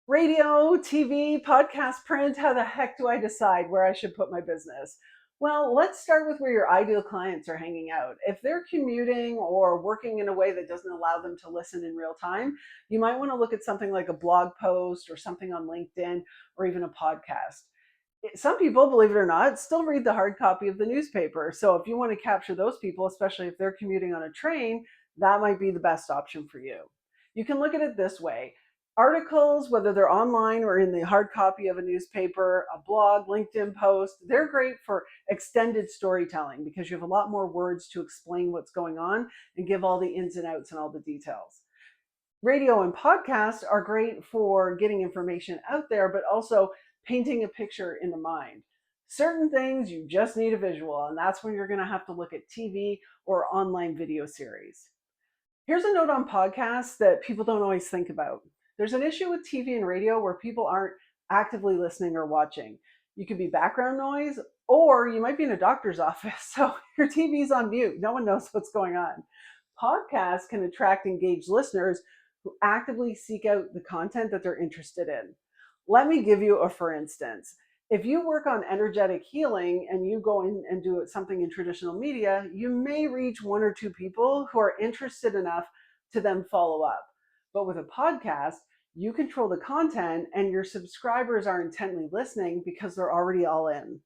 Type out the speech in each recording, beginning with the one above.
Radio, TV, podcast, print, how the heck do I decide where I should put my business? Well, let's start with where your ideal clients are hanging out. If they're commuting or working in a way that doesn't allow them to listen in real time, you might want to look at something like a blog post or something on LinkedIn or even a podcast. Some people, believe it or not, still read the hard copy of the newspaper. So if you want to capture those people, especially if they're commuting on a train, that might be the best option for you. You can look at it this way: articles, whether they're online or in the hard copy of a newspaper, a blog, LinkedIn post, they're great for extended storytelling because you have a lot more words to explain what's going on and give all the ins and outs and all the details. Radio and podcasts are great for getting information out there, but also painting a picture in the mind. Certain things you just need a visual, and that's when you're going to have to look at TV or online video series. Here's a note on podcasts that people don't always think about. There's an issue with TV and radio where people aren't actively listening or watching. You could be background noise, or you might be in a doctor's office, so your TV's on mute. No one knows what's going on. Podcasts can attract engaged listeners who actively seek out the content that they're interested in. Let me give you a for instance. If you work on energetic healing and you go in and do something in traditional media, you may reach one or two people who are interested enough to then follow up. But with a podcast, you control the content and your subscribers are intently listening because they're already all in.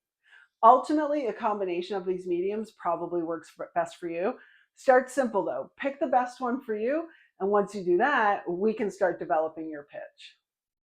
Ultimately, a combination of these mediums probably works best for you. Start simple though. Pick the best one for you. And once you do that, we can start developing your pitch.